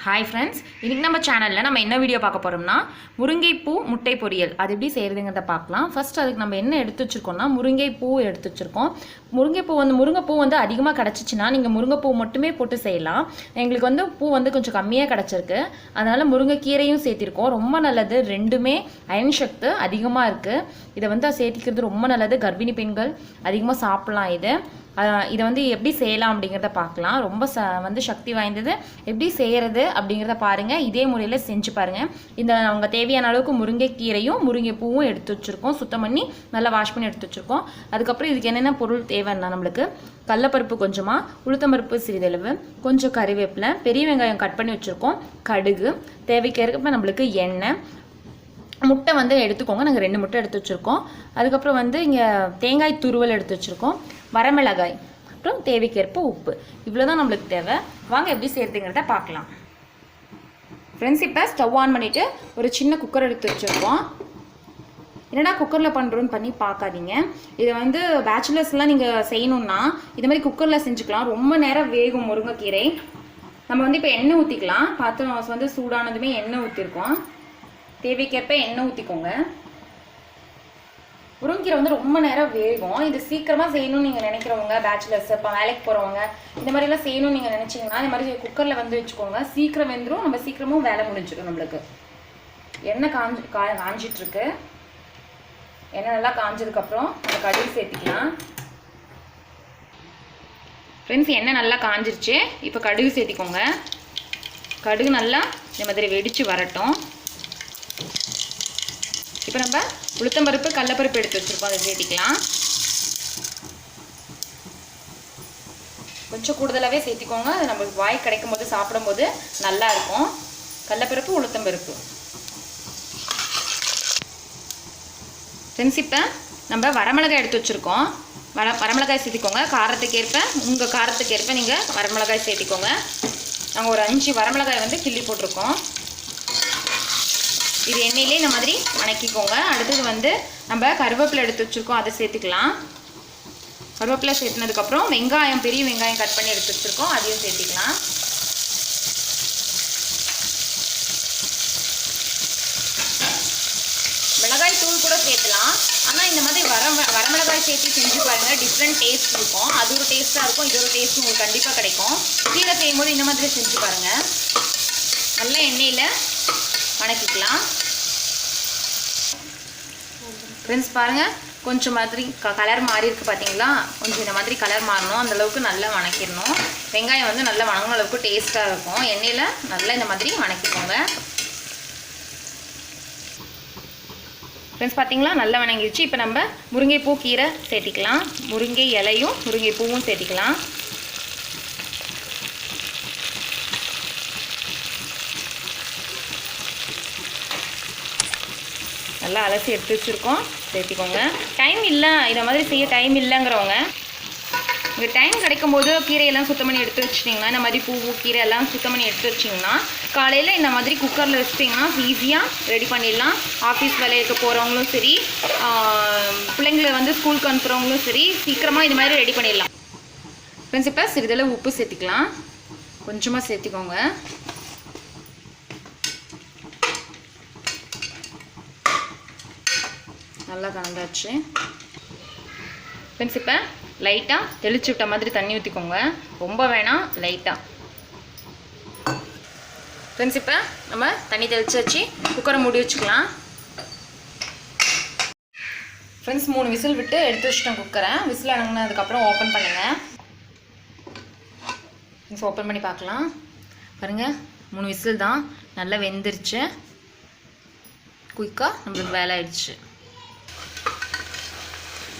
Hi friends, இன்னைக்கு நம்ம சேனல்ல நம்ம என்ன வீடியோ பார்க்க போறோம்னா முருங்கை பூ முட்டை பொரியல் அது எப்படி செய்யறதுங்கறத பார்க்கலாம். ஃபர்ஸ்ட் அதுக்கு நம்ம என்ன எடுத்து வச்சிருக்கோம்னா முருங்கை பூ எடுத்து வச்சிருக்கோம். முருங்கை பூ வந்து அதிகமா கிடைச்சிச்சுனா நீங்க முருங்கை பூ மட்டுமே போட்டு செய்யலாம். எங்களுக்கு வந்து பூ வந்து கொஞ்சம் கம்மியா கிடைச்சிருக்கு. அதனால முருங்கை கீரையும் சேர்த்திருக்கோம். ரொம்ப நல்லது. ரெண்டுமே அயன் சக்தி அதிகமா இருக்கு. இத வந்து சேர்த்திக்கிறது ரொம்ப நல்லது. கர்ப்பிணி பெண்கள் அதிகமா சாப்பிடலாம் இதை வந்து எப்படி செய்யலாம் அப்படிங்கிறத பார்க்கலாம். ரொம்ப வந்து சக்தி வாய்ந்தது. எப்படி செய்கிறது அப்படிங்கிறத பாருங்கள். இதே முறையில் செஞ்சு பாருங்கள். இந்த அவங்க தேவையான அளவுக்கு முருங்கைக்கீரையும் முருங்கை பூவும் எடுத்து வச்சுருக்கோம். சுத்தம் பண்ணி நல்லா வாஷ் பண்ணி எடுத்து வச்சுருக்கோம். அதுக்கப்புறம் இதுக்கு என்னென்ன பொருள் தேவைன்னா நம்மளுக்கு கடலைப்பருப்பு கொஞ்சமாக, உளுத்தம்பருப்பு சிறிதளவு, கொஞ்சம் கறிவேப்பிலை, பெரிய வெங்காயம் கட் பண்ணி வச்சுருக்கோம், கடுகு, தேவைக்கேற்ப நம்மளுக்கு எண்ணெய், முட்டை வந்து எடுத்துக்கோங்க. நாங்கள் 2 முட்டை எடுத்து வச்சுருக்கோம். அதுக்கப்புறம் வந்து இங்கே தேங்காய் துருவல் எடுத்து வச்சுருக்கோம், வரமிளகாய், அப்புறம் தேவைக்கேற்ப உப்பு. இவ்வளோதான் நம்மளுக்கு தேவை. வாங்க எப்படி செய்யறதுங்கிறத பார்க்கலாம். ஃப்ரெண்ட்ஸ், இப்போ ஸ்டவ் ஆன் பண்ணிவிட்டு ஒரு சின்ன குக்கர் எடுத்து வச்சுருக்கோம். என்னடா குக்கரில் பண்ணுறோன்னு பண்ணி பார்க்காதீங்க. இதை வந்து பேச்சுலர்ஸ்லாம் நீங்கள் செய்யணுன்னா இது மாதிரி குக்கரில் செஞ்சுக்கலாம். ரொம்ப நேரம் வேகும் முருங்கைக்கீரை. நம்ம வந்து இப்போ எண்ணெய் ஊற்றிக்கலாம். பாத்திரம் வந்து சூடானதுமே எண்ணெய் ஊற்றிருக்கோம். தேவைக்கேற்ப எண்ணெய் ஊற்றிக்கோங்க. முருங்கீரை வந்து ரொம்ப நேரம் வேகும். இது சீக்கிரமாக செய்யணும்னு நீங்கள் நினைக்கிறவங்க, பேச்சுலர்ஸ், இப்போ வேலைக்கு போகிறவங்க, இந்த மாதிரிலாம் செய்யணும்னு நீங்கள் நினச்சிங்கன்னா இந்த மாதிரி குக்கரில் வந்து வச்சுக்கோங்க. சீக்கிரம் வெந்துடும். நம்ம சீக்கிரமும் வேலை முடிஞ்சிடும். நம்மளுக்கு எண்ணெய் காஞ்சிட்ருக்கு. எண்ணெய் நல்லா காஞ்சதுக்கப்புறம் நம்ம கடுகு சேர்த்திக்கலாம். ஃப்ரெண்ட்ஸ், எண்ணெய் நல்லா காஞ்சிருச்சு. இப்போ கடுகு சேர்த்திக்கோங்க. கடுகு நல்லா இந்த மாதிரி வெடித்து வரட்டும். இப்போ நம்ம உளுத்தம்பருப்பு, கடலைப்பருப்பு எடுத்து வச்சுருக்கோம். அதை சேர்த்திக்கலாம். கொஞ்சம் கூடுதலாகவே சேர்த்திக்கோங்க. அது நம்மளுக்கு வாய் கிடைக்கும் போது சாப்பிடும்போது நல்லா இருக்கும். கடலைப்பருப்பு, உளுத்தம்பருப்பு. ஃப்ரெண்ட்ஸ், இப்போ நம்ம வரமிளகாய் எடுத்து வச்சுருக்கோம். வரமிளகாய் சேர்த்திக்கோங்க. காரத்துக்கேற்ப, உங்கள் காரத்துக்கேற்ப நீங்கள் வரமிளகாய் சேர்த்திக்கோங்க. நாங்கள் ஒரு 5 வரமிளகாய் வந்து கிள்ளி போட்டிருக்கோம். இது எண்ணெயிலே இந்த மாதிரி வணக்கிக்கோங்க. அடுத்தது வந்து நம்ம கருவேப்பிலை எடுத்து வச்சுருக்கோம். அதை சேர்த்துக்கலாம். கருவேப்பிலை சேர்த்துனதுக்கப்புறம் வெங்காயம், பெரிய வெங்காயம் கட் பண்ணி எடுத்து வச்சுருக்கோம். அதையும் சேர்த்திக்கலாம். மிளகாய் தூள் கூட சேர்த்துலாம். ஆனால் இந்த மாதிரி வரமிளகாய் சேர்த்து செஞ்சு பாருங்கள். டிஃப்ரெண்ட் டேஸ்ட் இருக்கும். அது ஒரு டேஸ்ட்டாக இருக்கும். இது ஒரு டேஸ்ட் உங்களுக்கு கண்டிப்பாக கிடைக்கும். கீரை செய்யும்போது இந்த மாதிரி செஞ்சு பாருங்கள். நல்லா எண்ணெயில் வணக்கிக்கலாம். ஃப்ரெண்ட்ஸ், பாருங்கள், கொஞ்சம் மாதிரி கலர் மாறி இருக்குது பார்த்தீங்களா? கொஞ்சம் இந்த மாதிரி கலர் மாறணும். அந்தளவுக்கு நல்லா வணக்கிடணும். வெங்காயம் வந்து நல்லா வணங்கின அளவுக்கு டேஸ்ட்டாக இருக்கும். எண்ணெயில் நல்லா இந்த மாதிரி வணக்கிக்கோங்க. ஃப்ரெண்ட்ஸ், பார்த்தீங்களா, நல்லா வணங்கிடுச்சு. இப்போ நம்ம முருங்கைப்பூ கீரை சேர்த்திக்கலாம். முருங்கை இலையும் முருங்கை பூவும் சேர்த்திக்கலாம். நல்லா அலசி எடுத்து வச்சுருக்கோம். சேர்த்திக்கோங்க. டைம் இல்லை, இதை மாதிரி செய்ய டைம் இல்லைங்கிறவங்க, உங்களுக்கு டைம் கிடைக்கும் போது கீரையெல்லாம் சுத்தம் பண்ணி எடுத்து வச்சிட்டிங்கன்னா, இந்த மாதிரி பூ கீரை எல்லாம் சுத்தம் பண்ணி எடுத்து வச்சிங்கன்னா காலையில் இந்த மாதிரி குக்கரில் வச்சிட்டிங்கன்னா ஈஸியாக ரெடி பண்ணிடலாம். ஆஃபீஸ் வேலைக்கு போகிறவங்களும் சரி, பிள்ளைங்களை வந்து ஸ்கூலுக்கு அனுப்புகிறவங்களும் சரி, சீக்கிரமாக இது மாதிரி ரெடி பண்ணிடலாம். ஃப்ரெண்ட்ஸ், இப்போ சிறிதளவு உப்பு சேர்த்திக்கலாம். கொஞ்சமாக சேர்த்திக்கோங்க. நல்லா கலந்தாச்சு. ஃப்ரெண்ட்ஸ், இப்போ லைட்டாக தெளிச்சு விட்ட மாதிரி தண்ணி ஊற்றிக்கோங்க. ரொம்ப வேணாம், லைட்டாக. ஃப்ரெண்ட்ஸ், இப்போ நம்ம தண்ணி தெளிச்சு வச்சு குக்கரை மூடி வச்சுக்கலாம். ஃப்ரெண்ட்ஸ், 3 விசில் விட்டு எடுத்து வச்சுட்டோம் குக்கரை. விசில் அடங்கினதுக்கப்புறம் ஓப்பன் பண்ணுங்கள். ஃப்ரெண்ட்ஸ், ஓப்பன் பண்ணி பார்க்கலாம். பாருங்கள், 3 விசில் தான். நல்லா வெந்துருச்சு. குயிக்காக நம்மளுக்கு வேலை ஆயிடுச்சு.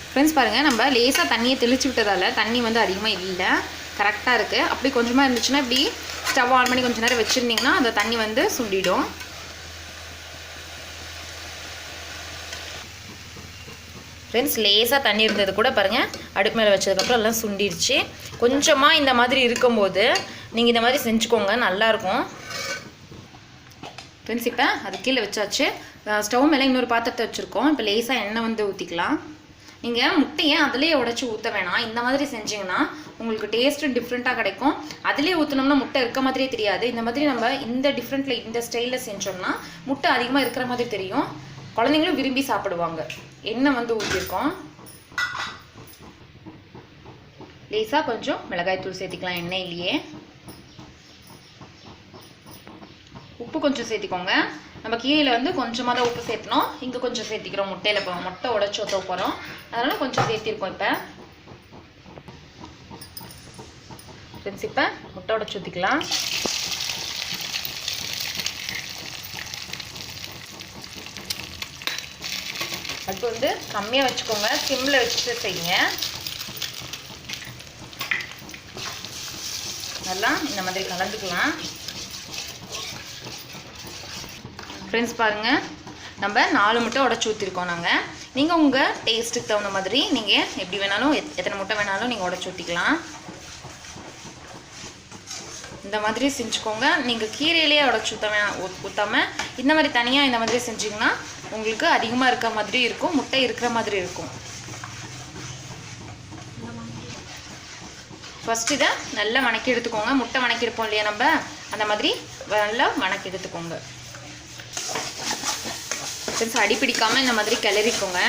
ஃப்ரெண்ட்ஸ், பாருங்கள், நம்ம லேசாக தண்ணியை தெளிச்சு விட்டதால் தண்ணி வந்து அதிகமாக இல்லை, கரெக்டாக இருக்குது. அப்படி கொஞ்சமாக இருந்துச்சுன்னா இப்படி ஸ்டவ் ஆன் பண்ணி கொஞ்சம் நேரம் வச்சுருந்திங்கன்னா அந்த தண்ணி வந்து சுண்டிடும். ஃப்ரெண்ட்ஸ் லேசாக தண்ணி இருந்தது கூட பாருங்கள் அடுப்பு மேலே வச்சதுக்கப்புறம் எல்லாம் சுண்டிடுச்சு. கொஞ்சமாக இந்த மாதிரி இருக்கும்போது நீங்கள் இந்த மாதிரி செஞ்சுக்கோங்க, நல்லாயிருக்கும். ஃப்ரெண்ட்ஸ் இப்போ அது கீழே வச்சாச்சு. ஸ்டவ் மேலே இன்னொரு பாத்திரத்தை வச்சுருக்கோம். இப்போ லேசாக எண்ணெய் வந்து ஊற்றிக்கலாம். நீங்கள் முட்டையை அதிலே உடச்சி ஊற்ற வேணாம். இந்த மாதிரி செஞ்சிங்கன்னா உங்களுக்கு டேஸ்ட்டு டிஃப்ரெண்ட்டாக கிடைக்கும். அதிலே ஊற்றினோம்னா முட்டை இருக்க மாதிரியே தெரியாது. இந்த மாதிரி நம்ம இந்த டிஃப்ரெண்ட்டில் இந்த ஸ்டைலில் செஞ்சோம்னா முட்டை அதிகமாக இருக்கிற மாதிரி தெரியும். குழந்தைங்களும் விரும்பி சாப்பிடுவாங்க. எண்ணெய் வந்து ஊற்றிருக்கோம். லேசாக கொஞ்சம் மிளகாய்த்தூள் சேர்த்திக்கலாம் எண்ணெயிலேயே. உப்பு கொஞ்சம் சேர்த்திக்கோங்க. நம்ம கீழே வந்து கொஞ்சமாக தான் உப்பு சேர்த்தணும். இங்கே கொஞ்சம் சேர்த்திக்கிறோம். முட்டையில் முட்டை உடச்சி ஊற்ற போகிறோம், அதனால் கொஞ்சம் சேர்த்திருக்கோம். இப்போ ஃப்ரெண்ட்ஸ் இப்போ முட்டை உடச்சி ஊற்றிக்கலாம். அடுப்பு வந்து கம்மியாக வச்சுக்கோங்க, சிம்மில் வச்சுட்டு செய்யுங்க. நல்லா இந்த மாதிரி கலந்துக்கலாம். ஃப்ரெண்ட்ஸ் பாருங்கள், நம்ம 4 முட்டை உடச்சி ஊற்றிருக்கோம். நீங்கள் உங்கள் டேஸ்ட்டுக்கு தகுந்த மாதிரி நீங்கள் எப்படி வேணாலும் எத்தனை முட்டை வேணாலும் நீங்கள் உடச்சி ஊற்றிக்கலாம். இந்த மாதிரி செஞ்சுக்கோங்க. நீங்கள் கீரையிலேயே உடச்சி ஊற்றாமல் இந்த மாதிரி தனியாக இந்த மாதிரி செஞ்சிங்கன்னா உங்களுக்கு அதிகமாக இருக்க மாதிரி இருக்கும், முட்டை இருக்கிற மாதிரி இருக்கும். ஃபஸ்ட் இதை நல்லா வணக்கி எடுத்துக்கோங்க. முட்டை வணக்கி எடுப்போம் இல்லையா நம்ம, அந்த மாதிரி நல்லா வணக்கி எடுத்துக்கோங்க. ஃப்ரெண்ட்ஸ் அடி பிடிக்காமல் இந்த மாதிரி கிளறிக்கோங்க.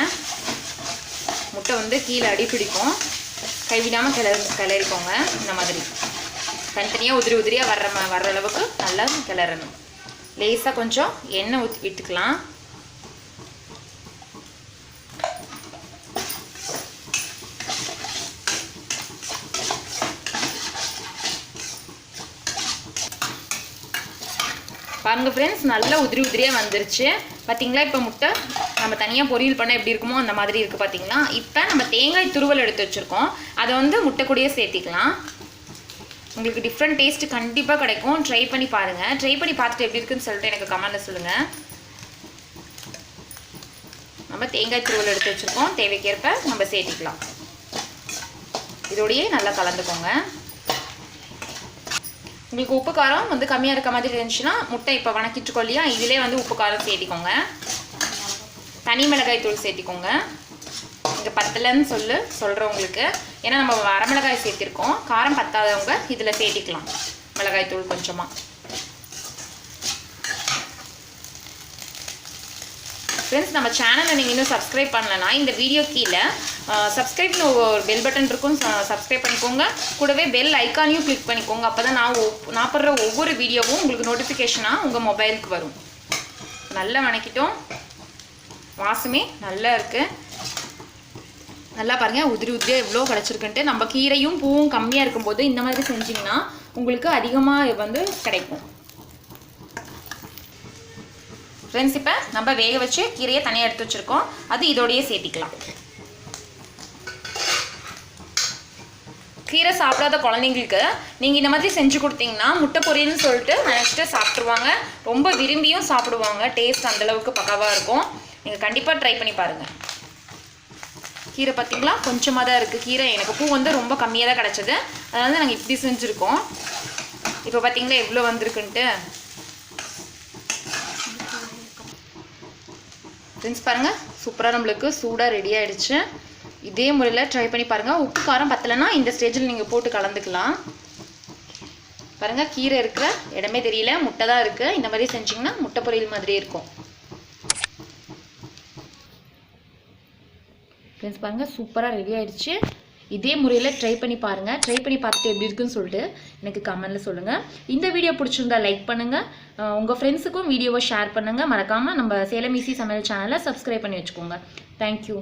முட்டை வந்து கீழே அடி பிடிக்கும், கைவிடாமல் கிளறிக்கோங்க. இந்த மாதிரி தனித்தனியாக உதிரியாக வர்ற அளவுக்கு நல்லா கிளறணும். லேசாக கொஞ்சம் எண்ணெய் விட்டுக்கலாம். பாருங்கள் ஃப்ரெண்ட்ஸ், நல்லா உதிரியாக வந்துருச்சு. பார்த்தீங்களா? இப்போ முட்டை நம்ம தனியாக பொரியல் பண்ண எப்படி இருக்குமோ அந்த மாதிரி இருக்குது. பார்த்தீங்களா? இப்போ நம்ம தேங்காய் துருவல் எடுத்து வச்சுருக்கோம், அதை வந்து முட்டை கூடயே சேர்த்திக்கலாம். உங்களுக்கு டிஃப்ரெண்ட் டேஸ்ட்டு கண்டிப்பாக கிடைக்கும். ட்ரை பண்ணி பாருங்கள். ட்ரை பண்ணி பார்த்துட்டு எப்படி இருக்குன்னு சொல்லிட்டு எனக்கு கமெண்ட்டில் சொல்லுங்கள். நம்ம தேங்காய் துருவல் எடுத்து வச்சுருக்கோம், தேவைக்கேற்ப நம்ம சேர்த்திக்கலாம். இதோடையே நல்லா கலந்துக்கோங்க. உங்களுக்கு உப்பு காரம் வந்து கம்மியாக இருக்க மாதிரி இருந்துச்சுன்னா முட்டை இப்போ வணக்கிட்டுருக்கோம் இல்லையா, இதிலே வந்து உப்பு காரம் சேர்த்திக்கோங்க. தனி மிளகாய் தூள் சேர்த்திக்கோங்க. இங்கே பத்தலைன்னு சொல்கிறவங்களுக்கு, ஏன்னா நம்ம வரமிளகாய் சேர்த்திருக்கோம், காரம் பத்தாதவங்க இதில் சேர்த்திக்கலாம் மிளகாய் தூள் கொஞ்சமாக. ஃப்ரெண்ட்ஸ், நம்ம சேனலை நீங்கள் இன்னும் சப்ஸ்கிரைப் பண்ணலன்னா இந்த வீடியோ கீழே சப்ஸ்கிரைப்னு ஒரு பெல் பட்டன் இருக்கும், சப்ஸ்கிரைப் பண்ணிக்கோங்க. கூடவே பெல் ஐக்கானையும் கிளிக் பண்ணிக்கோங்க. அப்போ தான் நான் போடுற ஒவ்வொரு வீடியோவும் உங்களுக்கு நோட்டிஃபிகேஷனாக உங்கள் மொபைலுக்கு வரும். நல்லா வணக்கிட்டோம், வாசமே நல்லா இருக்குது. நல்லா பாருங்கள், உதிரியாக எவ்வளோ கிடச்சிருக்குன்ட்டு. நம்ம கீரையும் பூவும் கம்மியாக இருக்கும்போது இந்த மாதிரி செஞ்சிங்கன்னா உங்களுக்கு அதிகமாக வந்து கிடைக்கும். ஃப்ரெண்ட்ஸ், இப்போ நம்ம வேக வச்சு கீரையை தனியாக எடுத்து வச்சுருக்கோம், அது இதோடையே சேர்த்திக்கலாம். கீரை சாப்பிடாத குழந்தைங்களுக்கு நீங்கள் இந்த மாதிரி செஞ்சு கொடுத்தீங்கன்னா முட்டை பொரியல்னு சொல்லிட்டு நினச்சிட்டு சாப்பிட்ருவாங்க. ரொம்ப விரும்பியும் சாப்பிடுவாங்க. டேஸ்ட் அந்தளவுக்கு பக்காவாக இருக்கும். நீங்கள் கண்டிப்பாக ட்ரை பண்ணி பாருங்கள். கீரை பார்த்திங்களா, கொஞ்சமாக தான் இருக்குது கீரை. எனக்கு பூ வந்து ரொம்ப கம்மியாக தான் கிடச்சிது, அதனால நாங்கள் இப்படி செஞ்சுருக்கோம். இப்போ பார்த்திங்களா எவ்வளோ வந்திருக்குன்ட்டு. ஃப்ரெண்ட்ஸ் பாருங்கள், சூப்பராக நம்மளுக்கு சூடாக ரெடி ஆகிடுச்சு. இதே முறையில் ட்ரை பண்ணி பாருங்கள். உப்பு காரம் பத்தலைன்னா இந்த ஸ்டேஜில் நீங்கள் போட்டு கலந்துக்கலாம். பாருங்கள், கீரை இருக்கிற இடமே தெரியல, முட்டை தான் இருக்குது. இந்த மாதிரி செஞ்சிங்கன்னா முட்டை பொரியல் மாதிரியே இருக்கும். ஃப்ரெண்ட்ஸ் பாருங்கள், சூப்பராக ரெடி ஆகிடுச்சு. இதே முறையில் ட்ரை பண்ணி பாருங்கள். ட்ரை பண்ணி பார்த்துட்டு எப்படி இருக்குன்னு சொல்லிட்டு எனக்கு கமெண்ட்டில் சொல்லுங்கள். இந்த வீடியோ பிடிச்சிருந்தா லைக் பண்ணுங்கள், உங்கள் ஃப்ரெண்ட்ஸுக்கும் வீடியோவை ஷேர் பண்ணுங்கள். மறக்காமல் நம்ம சேலம் ஈஸி சமையல் சேனலை சப்ஸ்கிரைப் பண்ணி வச்சுக்கோங்க. தேங்க்யூ.